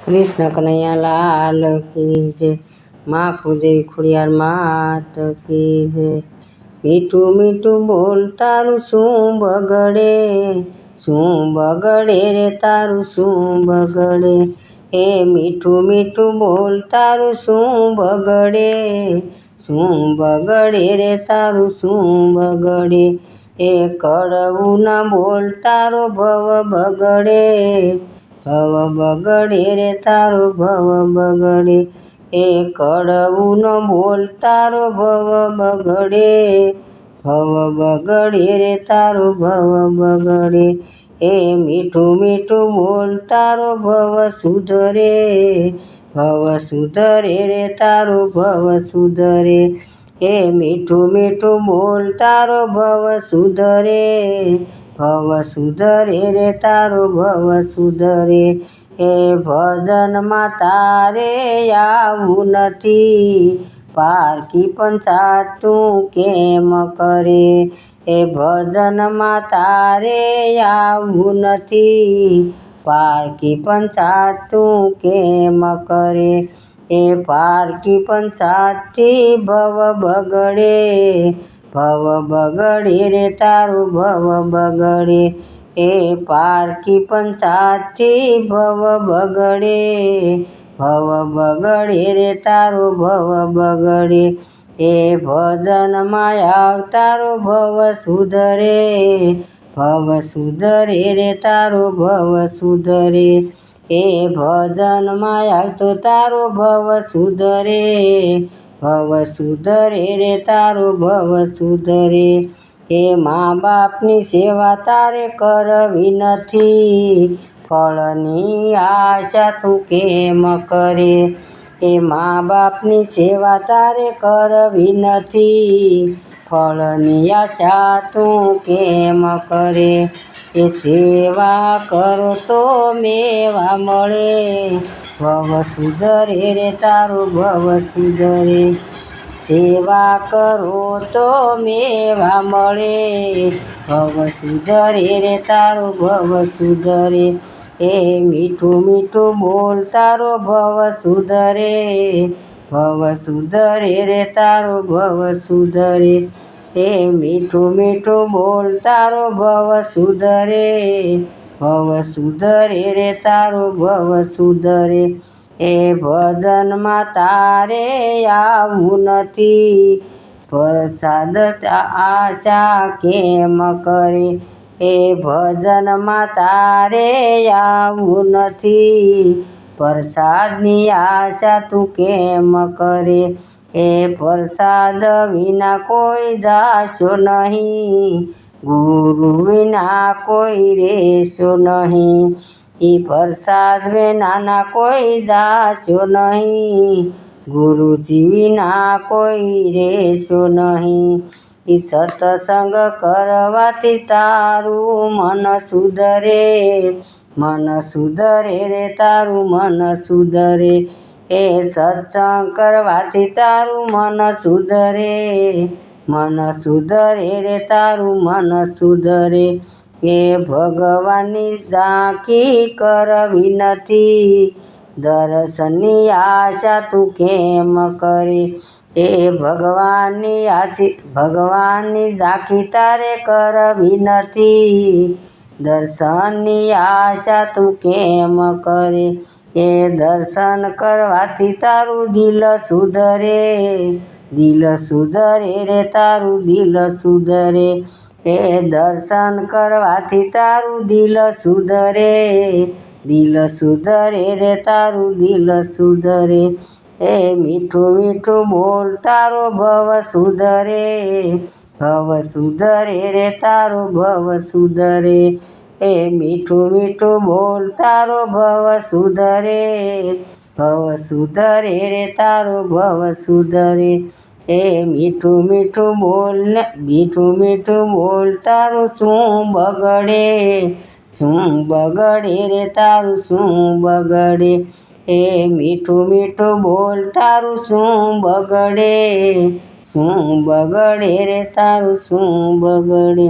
કૃષ્ણ કનૈયા લાલ કી જય, મા કુળદેવી ખોડિયાર માત કી જય। મીઠું મીઠું બોલ તારું શું બગડે, શું બગડે રે તારું શું બગડે, એ મીઠું મીઠું બોલ તારું શું બગડે, શું બગડે રે તારું શું બગડે, એ કડવું ના બોલ તારો ભવ બગડે, ભવ બગડે રે તારો ભવ બગડે, એ કડવું ન બોલ તારો ભવ બગડે, ભવ બગડે રે તારો ભવ બગડે, એ મીઠું મીઠું બોલ તારો ભવ સુધરે, ભવ સુધરે રે તારો ભવ સુધરે, એ મીઠું મીઠું બોલ તારો ભવ સુધરે, ભવ સુધરે રે તારો ભવ સુધરે, એ ભજનમાં તારે આવું નથી, પારકી પંચાત તું કેમ કરે, એ ભજનમાં તારે આવું નથી, પારકી પંચાત તું કેમ કરે, એ પારકી પંચાતથી ભવ બગડે, ભવ બગડે રે તારું ભવ બગડે, એ પારકી પંચાતથી ભવ બગડે, ભવ બગડે રે તારો ભવ બગડે, એ ભજનમાં આવ તારો ભવ સુધરે, ભવ સુધરે રે તારો ભવ સુધરે, એ ભજનમાં આવ તો તારો ભવ સુધરે, ભવ સુધરે રે તારો ભવ સુધરે, એ મા બાપની સેવા તારે કરવી નથી, ફળની આશા તું કેમ કરે, એ મા બાપની સેવા તારે કરવી નથી, ફળની આશા તું કેમ કરે, એ સેવા કરો તો મેવા મળે, ભવ સુધરે રે તારો ભવ સુધરે, સેવા કરો તો મેવા મળે, ભવ સુધરે રે તારો ભવ સુધરે, એ મીઠું મીઠું બોલ તારો ભવ સુધરે, ભવ સુધરે રે તારો ભવ સુધરે, એ મીઠું મીઠું બોલ તારો ભવ સુધરે, ભવ સુધરે રે તારો ભવ સુધરે, એ ભજનમાં તારે આવું નથી, પ્રસાદ આશા કેમ કરે, એ ભજનમાં તારે આવું નથી, પ્રસાદની આશા તું કેમ કરે, એ પ્રસાદ વિના કોઈ જાશો નહીં, ગુરુ વિના કોઈ રહેશો નહીં, એ પ્રસાદ વિનાના કોઈ જાશો નહીં, ગુરુજી વિના કોઈ રહેશો નહીં, એ સત્સંગ કરવાથી તારું મન સુધરે, મન સુધરે રે તારું મન સુધરે, એ સત્સંગ કરવાથી તારું મન સુધરે, મન સુધરે રે તારું મન સુધરે, એ ભગવાનની ઝાંખી કરવી નથી, દર્શનની આશા તું કેમ કરે, એ ભગવાનની ઝાંખી તારે કરવી નથી, દર્શનની આશા તું કેમ કરે, એ દર્શન કરવાથી તારું દિલ સુધરે, દિલ સુધરે રે તારું દિલ સુધરે, એ દર્શન કરવાથી તારું દિલ સુધરે, દિલ સુધરે રે તારું દિલ સુધરે, એ મીઠું મીઠું બોલ તારો ભવ સુધરે, ભવ સુધરે રે તારો ભવ સુધરે, એ મીઠું મીઠું બોલ તારો ભવ સુધરે, ભવ સુધરે રે તારો ભવ સુધરે, એ મીઠું મીઠું બોલ ને મીઠું મીઠું બોલ તારું શું બગડે, શું બગડે રે તારું શું બગડે, એ મીઠું મીઠું બોલ તારું શું બગડે, શું બગડે રે તારું શું બગડે।